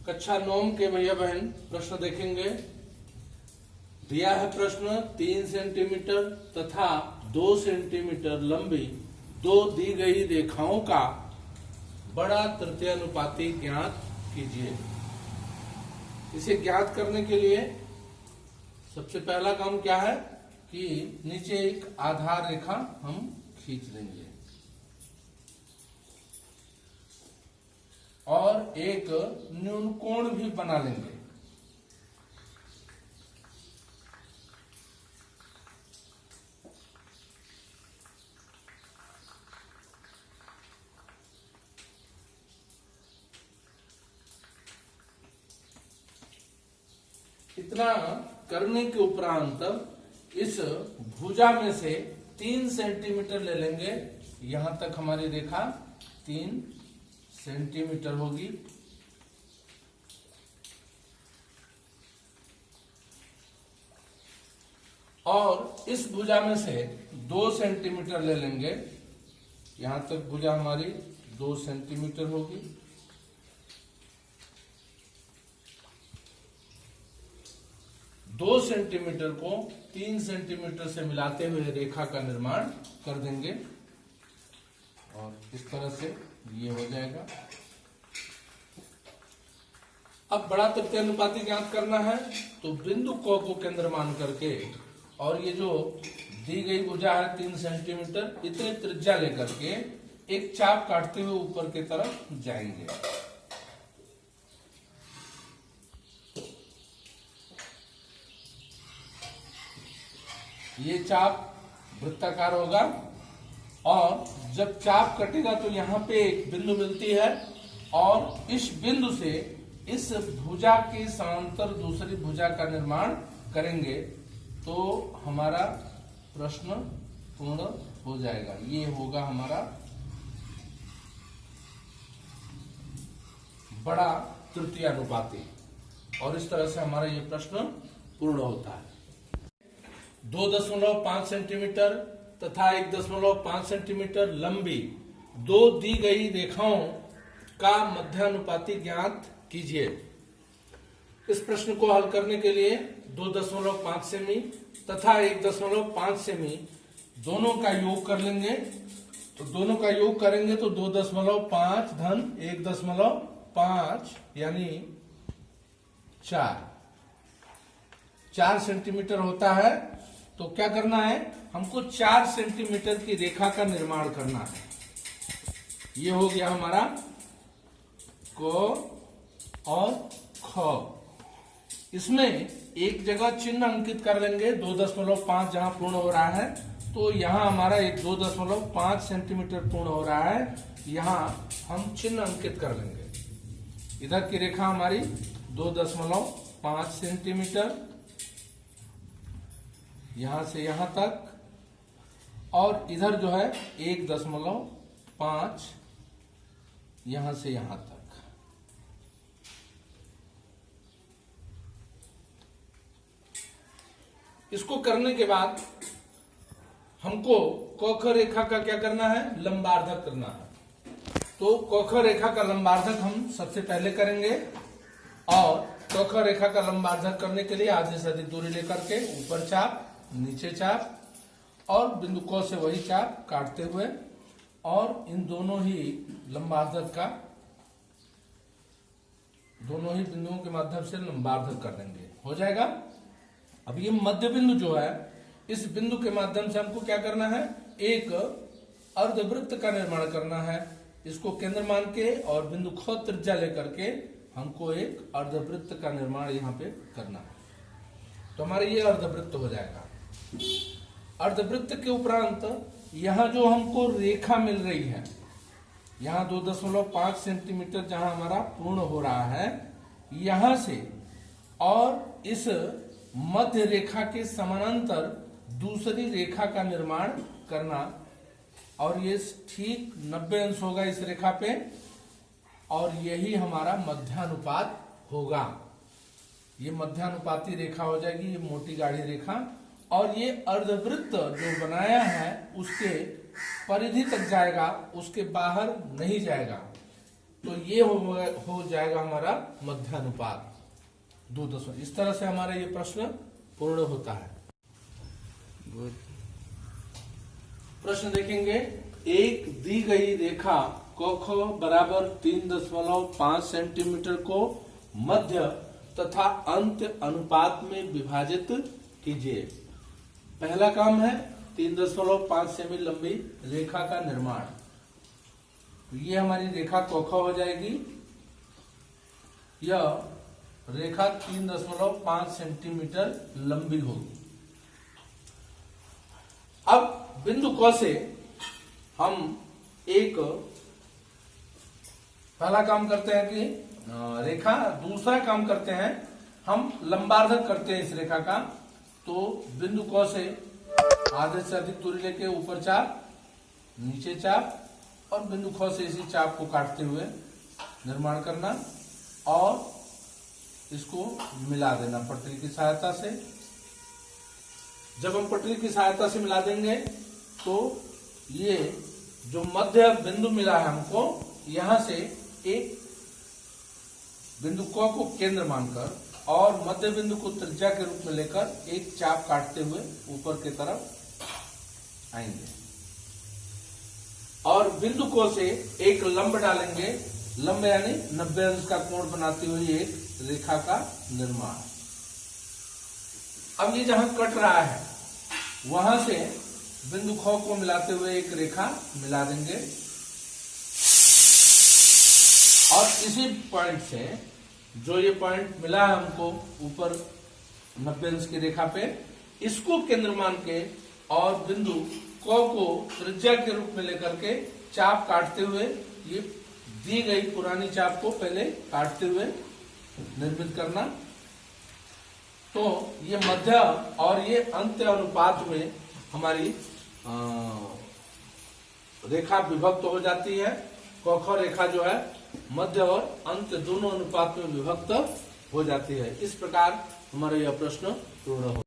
कक्षा 9 के भैया बहन प्रश्न देखेंगे। दिया है प्रश्न 3 सेंटीमीटर तथा 2 सेंटीमीटर लंबी दो दी गई रेखाओं का बड़ा तृतीयानुपाती ज्ञात कीजिए। इसे ज्ञात करने के लिए सबसे पहला काम क्या है कि नीचे एक आधार रेखा हम खींच देंगे और एक न्यून कोण भी बना लेंगे। इतना करने के उपरांत इस भुजा में से 3 सेंटीमीटर ले लेंगे। यहां तक हमारी रेखा 3 सेंटीमीटर होगी। और इस भुजा में से 2 सेंटीमीटर ले लेंगे। यहां तक भुजा हमारी 2 सेंटीमीटर होगी। दो सेंटीमीटर को 3 सेंटीमीटर से मिलाते हुए रेखा का निर्माण कर देंगे और इस तरह से ये हो जाएगा। अब बड़ा तृतीयानुपाती ज्ञात करना है तो बिंदु क को केंद्र मान करके और ये जो दी गई भुजा है 3 सेंटीमीटर इतने त्रिज्या लेकर के एक चाप काटते हुए ऊपर की तरफ जाएंगे। ये चाप वृत्ताकार होगा और जब चाप कटेगा तो यहाँ पे एक बिंदु मिलती है और इस बिंदु से इस भुजा के समांतर दूसरी भुजा का निर्माण करेंगे तो हमारा प्रश्न पूर्ण हो जाएगा। ये होगा हमारा बड़ा तृतीयानुपाती और इस तरह से हमारा ये प्रश्न पूर्ण होता है। 2.5 सेंटीमीटर तथा 1.5 सेंटीमीटर लंबी दो दी गई रेखाओं का मध्यानुपाती ज्ञात कीजिए। इस प्रश्न को हल करने के लिए 2.5 सेमी तथा 1.5 सेमी दोनों का योग कर लेंगे। तो दोनों का योग करेंगे तो 2.5 धन 1.5 यानी 4 सेंटीमीटर होता है। तो क्या करना है, हमको 4 सेंटीमीटर की रेखा का निर्माण करना है। ये हो गया हमारा क और ख। इसमें एक जगह चिन्ह अंकित कर लेंगे 2.5 जहां पूर्ण हो रहा है तो यहां हमारा एक 2.5 सेंटीमीटर पूर्ण हो रहा है। यहां हम चिन्ह अंकित कर लेंगे। इधर की रेखा हमारी 2.5 सेंटीमीटर यहां से यहां तक और इधर जो है 1.5 यहां से यहां तक। इसको करने के बाद हमको क ख रेखा का क्या करना है, लंबार्धक करना है। तो क ख रेखा का लंबार्धक हम सबसे पहले करेंगे और क ख रेखा का लंबार्धक करने के लिए आधे से अधिक दूरी लेकर के ऊपर चाप नीचे चाप और बिंदु क से वही चाप काटते हुए और इन दोनों ही लंबार्धक का दोनों ही बिंदुओं के माध्यम से लंबार्धक कर देंगे। हो जाएगा। अब ये मध्य बिंदु जो है इस बिंदु के माध्यम से हमको क्या करना है, एक अर्धवृत्त का निर्माण करना है। इसको केंद्र मान के और बिंदु ख त्रिज्या लेकर के हमको एक अर्धवृत्त का निर्माण यहाँ पे करना है। तो हमारे ये अर्धवृत्त हो जाएगा। अर्धवृत्त के उपरांत यहाँ जो हमको रेखा मिल रही है, यहाँ 2.5 सेंटीमीटर जहां हमारा पूर्ण हो रहा है, यहां से और इस मध्य रेखा के समानांतर दूसरी रेखा का निर्माण करना और ये ठीक 90 अंश होगा इस रेखा पे और यही हमारा मध्यानुपात होगा। ये मध्यानुपाती रेखा हो जाएगी, ये मोटी गाढ़ी रेखा। और ये अर्धवृत्त जो बनाया है उसके परिधि तक जाएगा, उसके बाहर नहीं जाएगा। तो ये हो जाएगा हमारा मध्यानुपात 2 इस तरह से हमारा ये प्रश्न पूर्ण होता है। प्रश्न देखेंगे, एक दी गई रेखा क बराबर 3.5 सेंटीमीटर को मध्य तथा अंत अनुपात में विभाजित कीजिए। पहला काम है 3.5 सेमी लंबी रेखा का निर्माण। तो ये हमारी रेखा क हो जाएगी। यह रेखा 3.5 सेंटीमीटर लंबी होगी। अब बिंदु क से हम एक पहला काम करते हैं कि रेखा, दूसरा काम करते हैं हम लंबार्धक करते हैं इस रेखा का। तो बिंदु क से आधे से अधिक दूरी लेके ऊपर चाप, नीचे चाप और बिंदु ख से इसी चाप को काटते हुए निर्माण करना और इसको मिला देना पटरी की सहायता से। जब हम पटरी की सहायता से मिला देंगे तो ये जो मध्य बिंदु मिला है हमको, यहां से एक बिंदु क को केंद्र मानकर और मध्य बिंदु को त्रिज्या के रूप में लेकर एक चाप काटते हुए ऊपर की तरफ आएंगे और बिंदु क से एक लंब डालेंगे। लंब यानी 90 अंश का कोण बनाती हुई एक रेखा का निर्माण। अब ये जहां कट रहा है वहां से बिंदु ख को मिलाते हुए एक रेखा मिला देंगे और इसी पॉइंट से, जो ये पॉइंट मिला है हमको ऊपर 90 अंश की रेखा पे, इसको केंद्र मान के और बिंदु क को त्रिज्या के रूप में लेकर के चाप काटते हुए, ये दी गई पुरानी चाप को पहले काटते हुए निर्मित करना। तो ये मध्य और ये अंत्य अनुपात में हमारी रेखा विभक्त हो जाती है। क रेखा जो है मध्य और अंत्य दोनों अनुपात में विभक्त हो जाती है। इस प्रकार हमारा यह प्रश्न पूर्ण हो